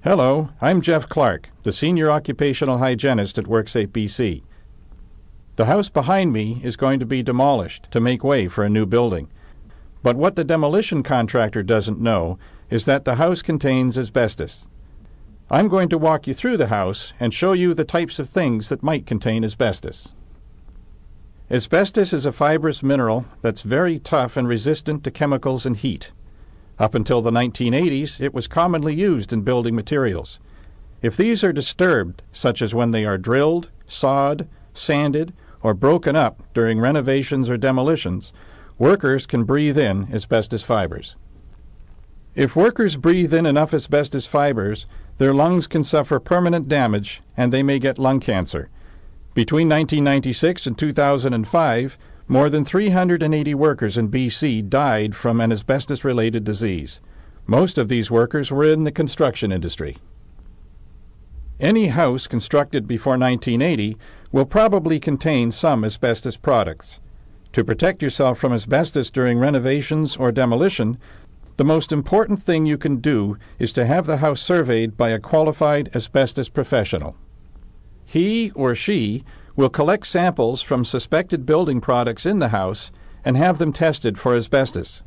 Hello, I'm Jeff Clark, the Senior Occupational Hygienist at WorkSafe BC. The house behind me is going to be demolished to make way for a new building. But what the demolition contractor doesn't know is that the house contains asbestos. I'm going to walk you through the house and show you the types of things that might contain asbestos. Asbestos is a fibrous mineral that's very tough and resistant to chemicals and heat. Up until the 1980s, it was commonly used in building materials. If these are disturbed, such as when they are drilled, sawed, sanded, or broken up during renovations or demolitions, workers can breathe in asbestos fibers. If workers breathe in enough asbestos fibers, their lungs can suffer permanent damage and they may get lung cancer. Between 1996 and 2005, more than 380 workers in BC died from an asbestos-related disease. Most of these workers were in the construction industry. Any house constructed before 1980 will probably contain some asbestos products. To protect yourself from asbestos during renovations or demolition, the most important thing you can do is to have the house surveyed by a qualified asbestos professional. He or she will collect samples from suspected building products in the house and have them tested for asbestos.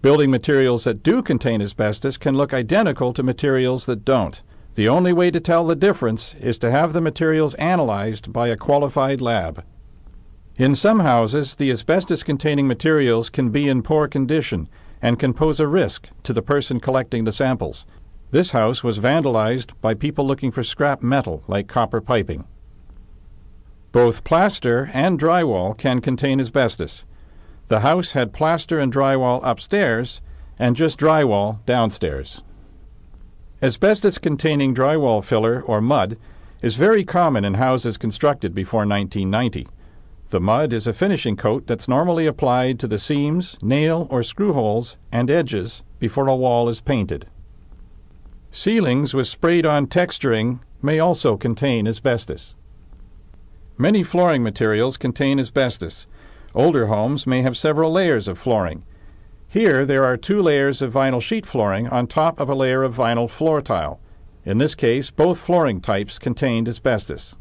Building materials that do contain asbestos can look identical to materials that don't. The only way to tell the difference is to have the materials analyzed by a qualified lab. In some houses, the asbestos-containing materials can be in poor condition and can pose a risk to the person collecting the samples. This house was vandalized by people looking for scrap metal like copper piping. Both plaster and drywall can contain asbestos. The house had plaster and drywall upstairs and just drywall downstairs. Asbestos-containing drywall filler, or mud, is very common in houses constructed before 1990. The mud is a finishing coat that's normally applied to the seams, nail or screw holes, and edges before a wall is painted. Ceilings with sprayed-on texturing may also contain asbestos. Many flooring materials contain asbestos. Older homes may have several layers of flooring. Here there are 2 layers of vinyl sheet flooring on top of a layer of vinyl floor tile. In this case, both flooring types contained asbestos.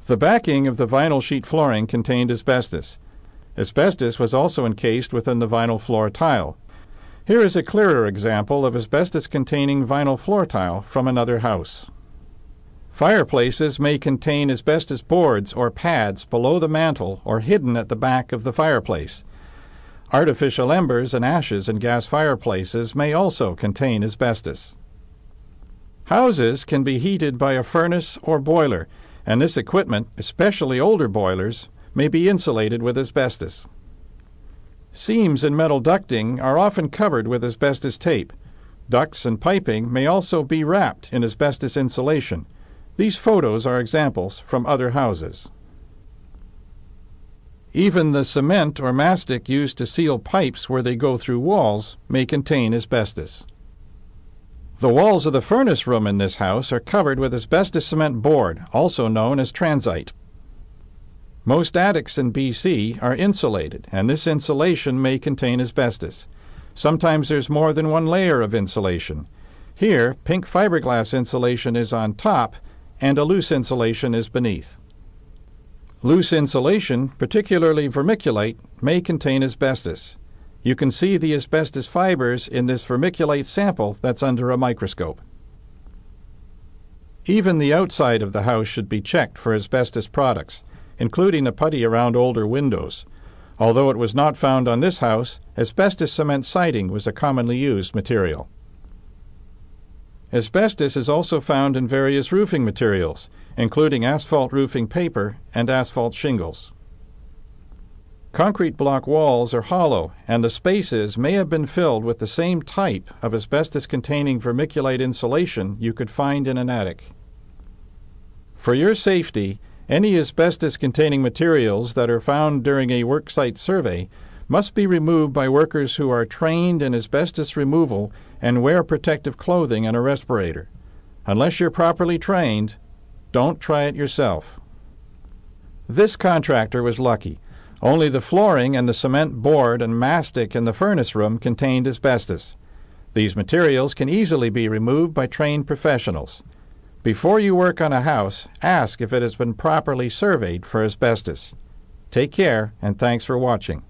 The backing of the vinyl sheet flooring contained asbestos. Asbestos was also encased within the vinyl floor tile. Here is a clearer example of asbestos-containing vinyl floor tile from another house. Fireplaces may contain asbestos boards or pads below the mantel or hidden at the back of the fireplace. Artificial embers and ashes in gas fireplaces may also contain asbestos. Houses can be heated by a furnace or boiler, and this equipment, especially older boilers, may be insulated with asbestos. Seams in metal ducting are often covered with asbestos tape. Ducts and piping may also be wrapped in asbestos insulation. These photos are examples from other houses. Even the cement or mastic used to seal pipes where they go through walls may contain asbestos. The walls of the furnace room in this house are covered with asbestos cement board, also known as transite. Most attics in BC are insulated, and this insulation may contain asbestos. Sometimes there's more than one layer of insulation. Here, pink fiberglass insulation is on top, and a loose insulation is beneath. Loose insulation, particularly vermiculite, may contain asbestos. You can see the asbestos fibers in this vermiculite sample that's under a microscope. Even the outside of the house should be checked for asbestos products, including the putty around older windows. Although it was not found on this house, asbestos cement siding was a commonly used material. Asbestos is also found in various roofing materials, including asphalt roofing paper and asphalt shingles. Concrete block walls are hollow, and the spaces may have been filled with the same type of asbestos-containing vermiculite insulation you could find in an attic. For your safety, any asbestos-containing materials that are found during a worksite survey must be removed by workers who are trained in asbestos removal and wear protective clothing and a respirator. Unless you're properly trained, don't try it yourself. This contractor was lucky. Only the flooring and the cement board and mastic in the furnace room contained asbestos. These materials can easily be removed by trained professionals. Before you work on a house, ask if it has been properly surveyed for asbestos. Take care, and thanks for watching.